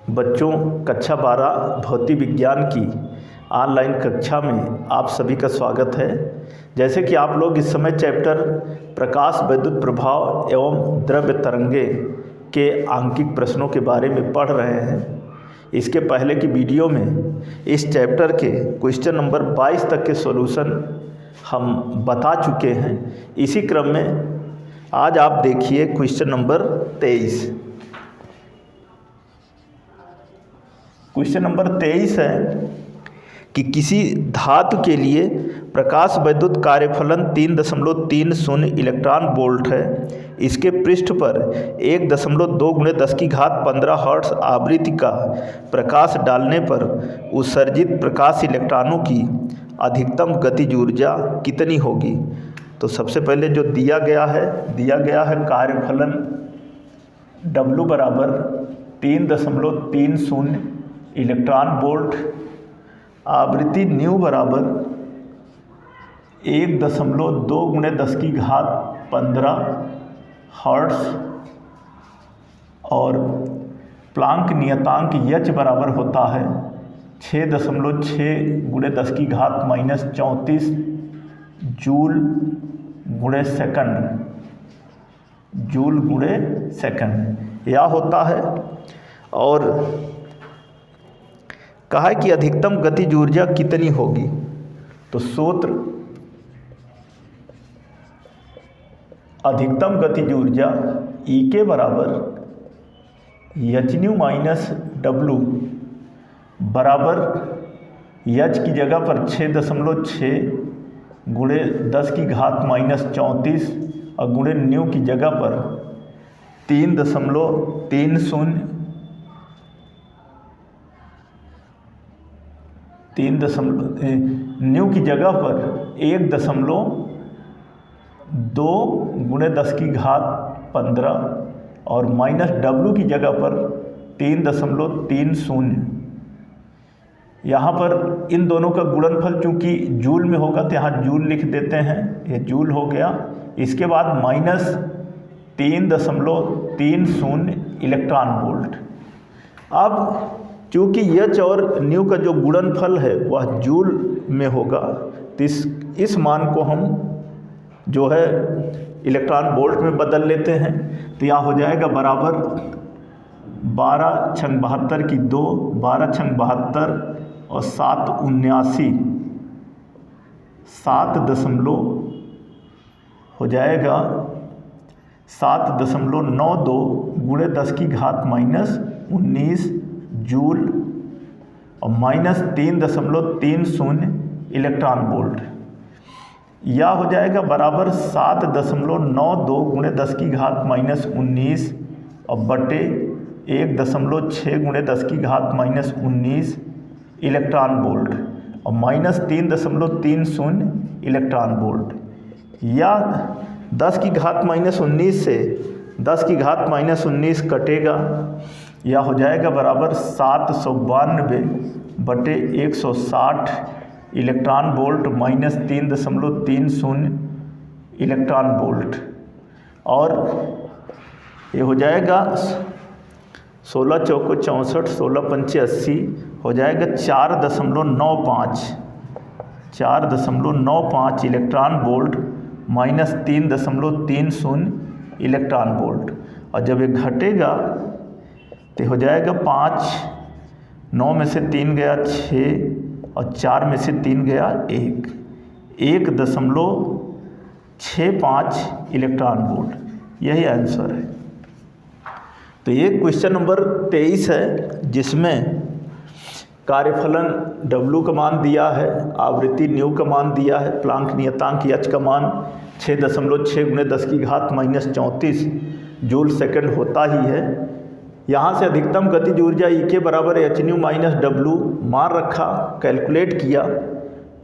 बच्चों, कक्षा 12 भौतिक विज्ञान की ऑनलाइन कक्षा में आप सभी का स्वागत है। जैसे कि आप लोग इस समय चैप्टर प्रकाश विद्युत प्रभाव एवं द्रव्य तरंगे के आंकिक प्रश्नों के बारे में पढ़ रहे हैं। इसके पहले की वीडियो में इस चैप्टर के क्वेश्चन नंबर 22 तक के सॉल्यूशन हम बता चुके हैं। इसी क्रम में आज आप देखिए क्वेश्चन नंबर 23। क्वेश्चन नंबर 23 है कि किसी धातु के लिए प्रकाश विद्युत कार्यफलन 3.30 इलेक्ट्रॉन वोल्ट है। इसके पृष्ठ पर 1.2 × 10⁻15 हर्ट्ज आवृत्ति का प्रकाश डालने पर उत्सर्जित प्रकाश इलेक्ट्रॉनों की अधिकतम गतिज ऊर्जा कितनी होगी। तो सबसे पहले जो दिया गया है कार्यफलन W बराबर 3.30 इलेक्ट्रॉन वोल्ट, आवृत्ति न्यू बराबर 1.2 × 10⁻15 हर्ट्ज और प्लांक नियतांक H बराबर होता है 6.6 × 10⁻34 जूल × सेकंड यह होता है। और कहा कि अधिकतम गतिज ऊर्जा कितनी होगी। तो सूत्र अधिकतम गतिज ऊर्जा E के बराबर hν माइनस W बराबर H की जगह पर 6.6 × 10⁻34 और गुणे न्यू की जगह पर 3.30 न्यू की जगह पर 1.2 × 10⁻15 और माइनस W की जगह पर 3.30। यहाँ पर इन दोनों का गुणनफल चूँकि जूल में होगा तो यहाँ जूल लिख देते हैं, ये जूल हो गया। इसके बाद माइनस 3.30 इलेक्ट्रॉन वोल्ट। अब चूँकि H और न्यू का जो गुणनफल है वह जूल में होगा तो इस मान को हम जो है इलेक्ट्रॉन वोल्ट में बदल लेते हैं। तो यहाँ हो जाएगा बराबर 12 × 72 की 2, 12 × 72 और 7 79 हो जाएगा 7.92 × 10⁻19 जूल और माइनस 3.30 इलेक्ट्रॉन वोल्ट। यह हो जाएगा बराबर 7.92 × 10⁻19 और बटे 1.6 × 10⁻19 इलेक्ट्रॉन वोल्ट और माइनस 3.30 इलेक्ट्रॉन वोल्ट। या 10⁻19 से 10⁻19 कटेगा, यह हो जाएगा बराबर 792 बटे 160 electron volt minus 3.30 electron volt. और ये हो जाएगा 16 चौको 64, 16 पंचे 80 हो जाएगा 4.95 electron volt minus 3.30 electron volt. और जब ये घटेगा तो हो जाएगा 5, 9 में से 3 गया 6 और 4 में से 3 गया 1.65 इलेक्ट्रॉन वोल्ट। यही आंसर है। तो ये क्वेश्चन नंबर 23 है जिसमें कार्यफलन W का मान दिया है, आवृत्ति न्यू का मान दिया है, प्लांक नियतांक H का मान 6.6 × 10⁻34 जूल सेकंड होता ही है। यहाँ से अधिकतम गतिज ऊर्जा E के बराबर hν माइनस W मान रखा, कैलकुलेट किया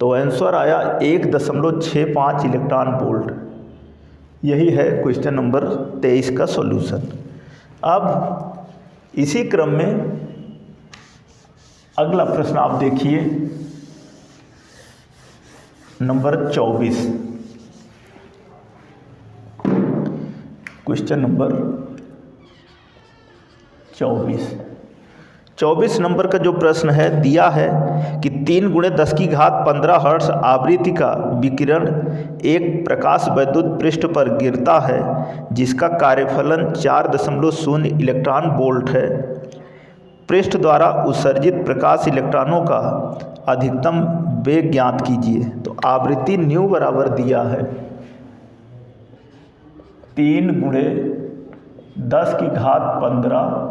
तो आंसर आया 1.65 इलेक्ट्रॉन वोल्ट। यही है क्वेश्चन नंबर 23 का सॉल्यूशन। अब इसी क्रम में अगला प्रश्न आप देखिए नंबर 24। क्वेश्चन नंबर 24 24 नंबर का जो प्रश्न है दिया है कि 3 × 10⁻15 हर्ट्ज आवृत्ति का विकिरण एक प्रकाश वैद्युत पृष्ठ पर गिरता है जिसका कार्यफलन 4.0 इलेक्ट्रॉन वोल्ट है। पृष्ठ द्वारा उत्सर्जित प्रकाश इलेक्ट्रॉनों का अधिकतम वेग ज्ञात कीजिए। तो आवृत्ति न्यू बराबर दिया है 3 × 10⁻15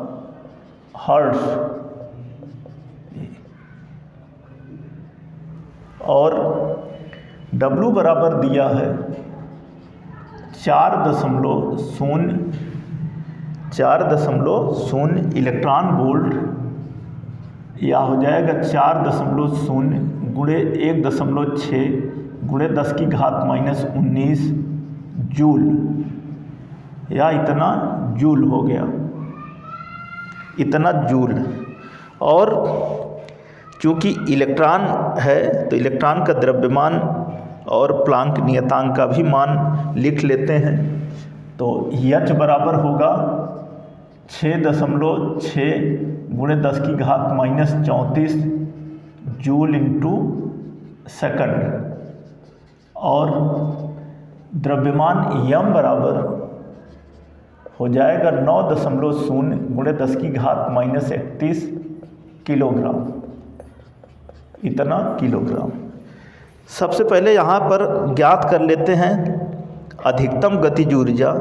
हर्ट्ज और W बराबर दिया है 4.0 इलेक्ट्रॉन वोल्ट, या हो जाएगा 4.0 × 1.6 × 10⁻19 जूल, या इतना जूल हो गया, इतना जूल। और चूँकि इलेक्ट्रॉन है तो इलेक्ट्रॉन का द्रव्यमान और प्लांक नियतांक का भी मान लिख लेते हैं। तो H बराबर होगा 6.6 × 10⁻34 जूल इंटू सेकंड, और द्रव्यमान M बराबर हो जाएगा 9.0 × 10⁻31 किलोग्राम, इतना किलोग्राम। सबसे पहले यहाँ पर ज्ञात कर लेते हैं अधिकतम गतिज ऊर्जा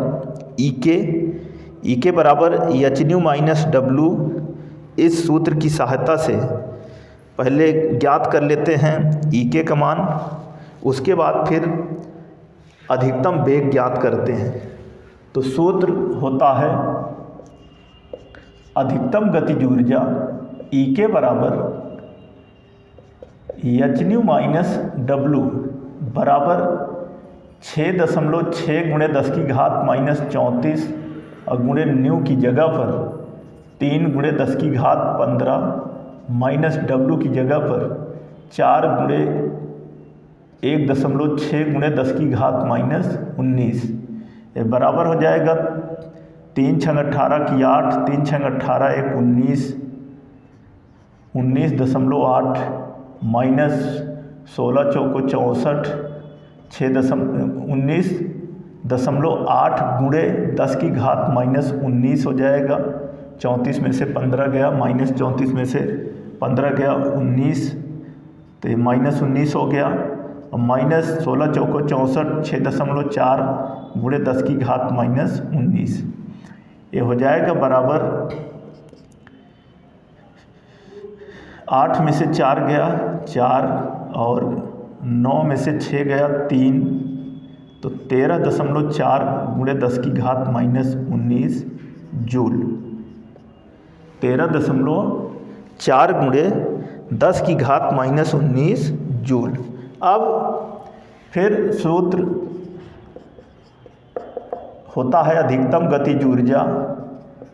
E के बराबर hν - W। इस सूत्र की सहायता से पहले ज्ञात कर लेते हैं E का मान, उसके बाद फिर अधिकतम वेग ज्ञात करते हैं। तो सूत्र होता है अधिकतम गतिज ऊर्जा E के बराबर hν - W बराबर 6.6 × 10⁻34 और गुणे न्यू की जगह पर 3 × 10⁻15 माइनस W की जगह पर 4 × 1.6 × 10⁻19, ये बराबर हो जाएगा 3 × 18 = 8, 3 × 18 = 19.8 माइनस 16 × 4 = 64, 19.8 × 10⁻19 हो जाएगा। 34 में से 15 गया, माइनस 34 में से 15 गया 19, तो ये -19 हो गया। और माइनस 16 × 4 = 64, 6.4 × 10⁻19, ये हो जाएगा बराबर 8 में से 4 गया 4, और 9 में से 6 गया 3, तो 13.4 × 10⁻19 जूल, 13.4 × 10⁻19 जूल। अब फिर सूत्र होता है अधिकतम गतिज ऊर्जा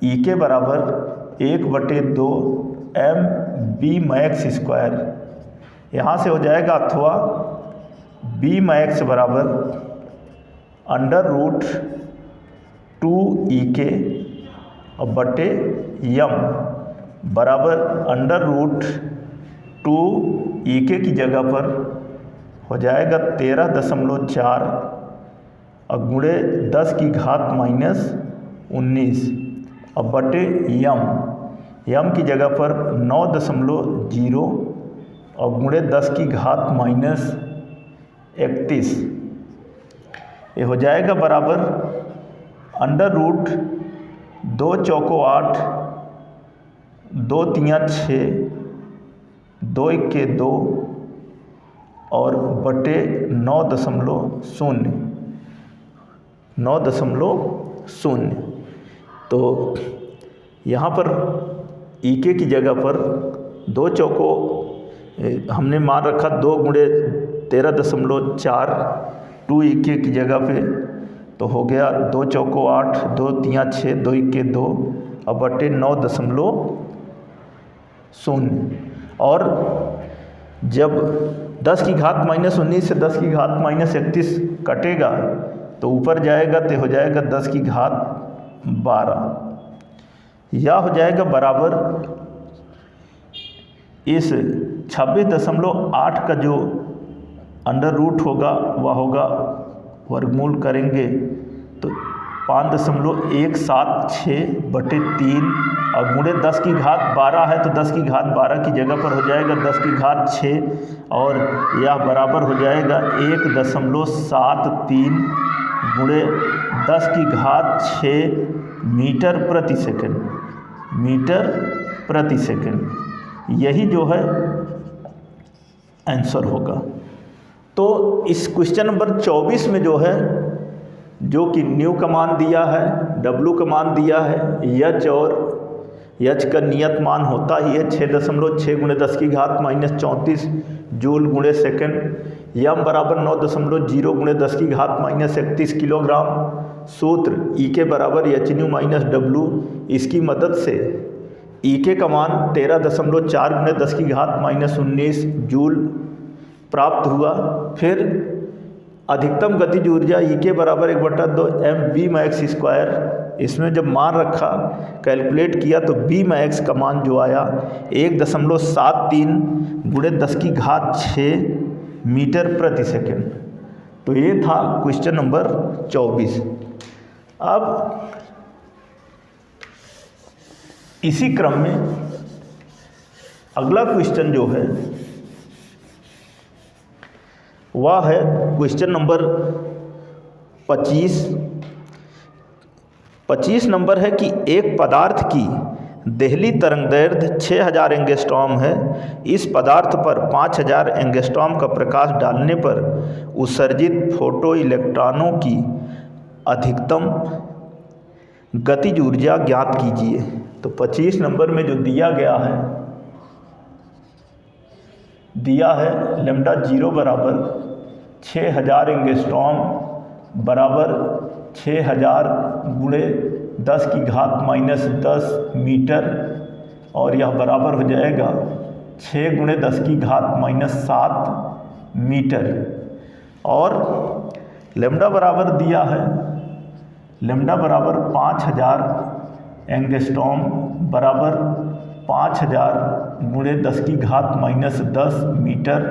E के बराबर 1/2 mv_max²। यहाँ से हो जाएगा अथवा Bmax बराबर √2 और बटे m बराबर √2 की जगह पर हो जाएगा 13.4 और गुणे 10⁻19 और बटे m की जगह पर 9.0 और गुणे 10⁻31, ये हो जाएगा बराबर √2 चौको 8, 2 तियाँ 6, 2 इक्के 2 और बटे 9.0। तो यहाँ पर E की जगह पर 2 चौको हमने मान रखा 2 × 13.4, 2 की जगह पे, तो हो गया 2 चौको 8, 2 तियाँ 6, 2 इक्के 2 और बटे 9.0। और जब 10⁻19 से 10⁻31 कटेगा तो ऊपर जाएगा तो हो जाएगा 10⁻12, या हो जाएगा बराबर इस 26.8 का जो अंडर रूट होगा वह होगा, वर्गमूल करेंगे तो 5.176/3 और गुणे 10 की घात 12 है तो 10 की घात 12 की जगह पर हो जाएगा 10 की घात 6 और यह बराबर हो जाएगा 1.73 गुणे 10 की घात 6 मीटर प्रति सेकंड। मीटर प्रति सेकंड यही जो है आंसर होगा। तो इस क्वेश्चन नंबर 24 में जो है, जो कि न्यू का मान दिया है, डब्लू का मान दिया है, एच और एच का नियत मान होता ही है 6.6 गुणे 10 की घात -34 जूल गुणे सेकंड, यम बराबर 9.0 गुणे 10 की घात -31 किलोग्राम, सूत्र ई के बराबर एच न्यू माइनस डब्लू। इसकी मदद से ई के का मान 13.4 गुणे 10 की घात -19 जूल प्राप्त हुआ। फिर अधिकतम गतिज ऊर्जा ई के बराबर 1/2 mv मैक्स स्क्वायर, इसमें जब मान रखा कैलकुलेट किया तो बी मैक्स का मान जो आया 1.73 गुणे 10 की घात 6 मीटर प्रति सेकंड। तो ये था क्वेश्चन नंबर 24। अब इसी क्रम में अगला क्वेश्चन जो है वह है क्वेश्चन नंबर 25 नंबर है कि एक पदार्थ की देहली तरंगदैर्घ्य 6000 एंगस्ट्रॉम है। इस पदार्थ पर 5000 एंगस्ट्रॉम का प्रकाश डालने पर उत्सर्जित फोटो इलेक्ट्रॉनों की अधिकतम गतिज ऊर्जा ज्ञात कीजिए। तो 25 नंबर में जो दिया है लैम्डा 0 बराबर 6000 एंगस्ट्रॉम बराबर 6000 गुणे 10 की घात -10 मीटर और यह बराबर हो जाएगा 6 गुणे 10 की घात -7 मीटर। और लैम्डा बराबर दिया है, लैम्डा बराबर 5000 एंगस्ट्रॉम बराबर 5000 गुणे 10 की घात -10 मीटर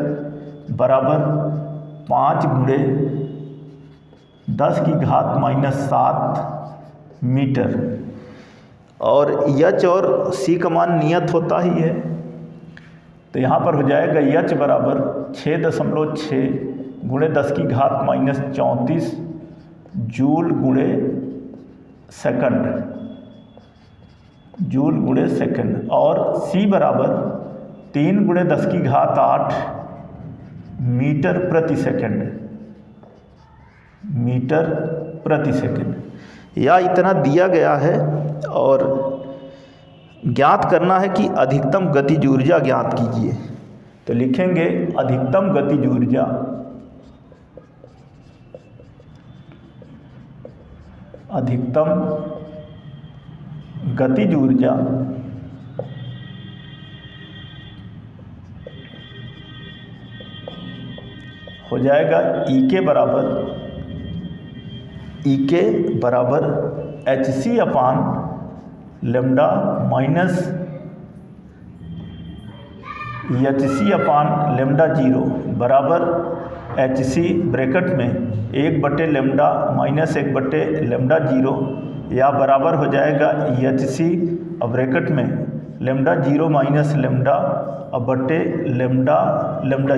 बराबर 5 गुणे 10 की घात -7 मीटर। और एच और सी का मान नियत होता ही है, तो यहाँ पर हो जाएगा एच बराबर 6.6 गुणे 10 की घात -34 जूल गुणे सेकंड, जूल गुणे सेकंड। और सी बराबर 3 गुणे 10 की घात 8 मीटर प्रति सेकंड, मीटर प्रति सेकंड। या इतना दिया गया है और ज्ञात करना है कि अधिकतम गतिज ऊर्जा ज्ञात कीजिए। तो लिखेंगे अधिकतम गतिज ऊर्जा, अधिकतम गतिज ऊर्जा हो जाएगा ई के बराबर h c upon lambda minus h c upon lambda 0 बराबर एच सी ब्रैकेट में 1/लेमडा माइनस 1/लेमडा 0 या बराबर हो जाएगा एच सी ब्रैकेट में लेमडा 0 माइनस लेमडा बटे लेमडा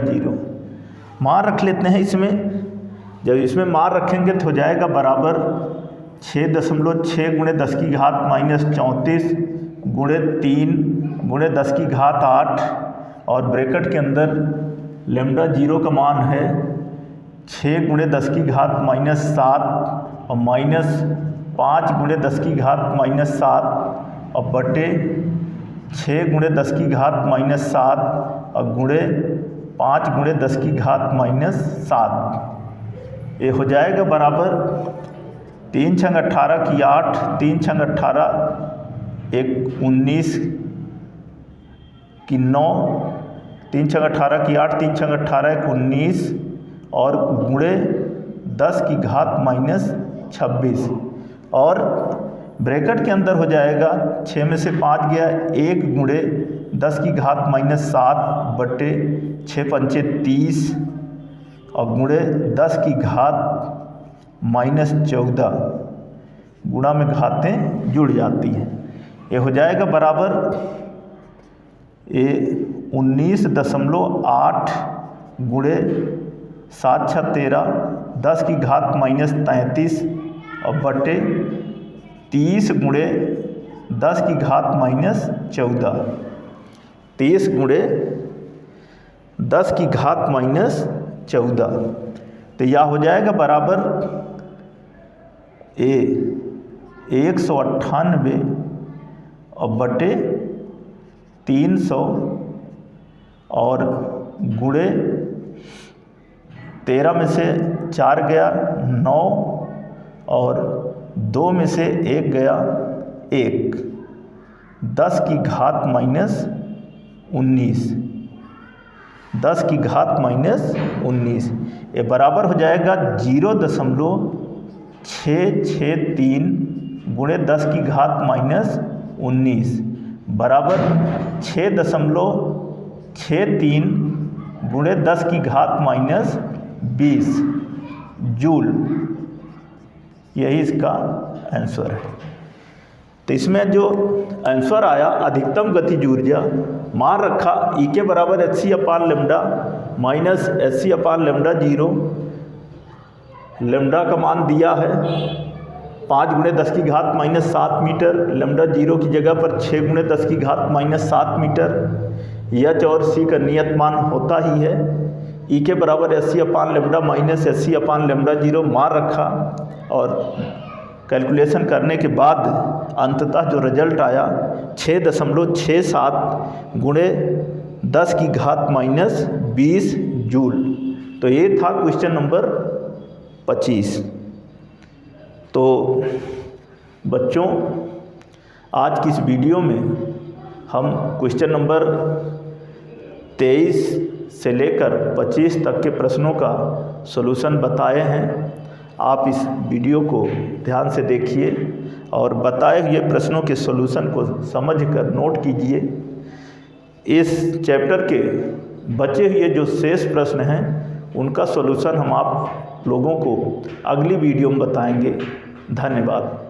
0। मान रख लेते हैं इसमें, जब इसमें मान रखेंगे तो हो जाएगा बराबर 6.6 गुणे 10 की घात -34 गुणे 3 गुणे 10 की घात 8 और ब्रैकेट के अंदर लेमडा 0 का मान है 6 गुणे 10 की घात -7 और -5 गुणे 10 की घात -7 और बटे 6 गुणे 10 की घात -7 और गुणे 5 गुणे 10 की घात -7। ये हो जाएगा बराबर 3 × 18 की 8, 3 × 18 1 19 की 9, 3 × 18 की 8, 3 × 18 1 19 और गुणे 10 की घात -26 और ब्रैकेट के अंदर हो जाएगा 6 में से 5 गया 1 गुणे 10⁻⁷ बटे 6 पंचे 30 और गुणे 10⁻⁻14 गुणा में घातें जुड़ जाती हैं। ये हो जाएगा बराबर ये 19.8 गुणे 7 × 6 13 10⁻⁻33 और बटे 30 गुणे 10⁻⁻14 30 गुणे 10⁻⁻14 तो यह हो जाएगा बराबर 198 और बटे 300 और गुणे 13 में से 4 गया 9 और 2 में से 1 गया 1 10⁻⁻19 10⁻⁻19 ये बराबर हो जाएगा 0.663 गुणे 10⁻⁻19 बराबर 6.63 गुणे 10⁻⁻20 जूल। यही इसका आंसर है। तो इसमें जो आंसर आया अधिकतम गतिज ऊर्जा मान रखा E के बराबर hc/λ माइनस hc/λ 0 लैम्डा का मान दिया है 5 गुणे 10⁻⁷ मीटर, लैम्डा 0 की जगह पर 6 गुणे 10⁻⁷ मीटर। H और C का नियत मान होता ही है। E के बराबर hc/λ माइनस hc/λ 0 मान रखा और कैलकुलेशन करने के बाद अंततः जो रिजल्ट आया 6.67 गुणे 10⁻⁻20 जूल। तो ये था क्वेश्चन नंबर 25। तो बच्चों आज की इस वीडियो में हम क्वेश्चन नंबर 23 से लेकर 25 तक के प्रश्नों का सॉल्यूशन बताए हैं। आप इस वीडियो को ध्यान से देखिए और बताए हुए प्रश्नों के सॉल्यूशन को समझकर नोट कीजिए। इस चैप्टर के बचे हुए जो शेष प्रश्न हैं उनका सॉल्यूशन हम आप लोगों को अगली वीडियो में बताएंगे। धन्यवाद।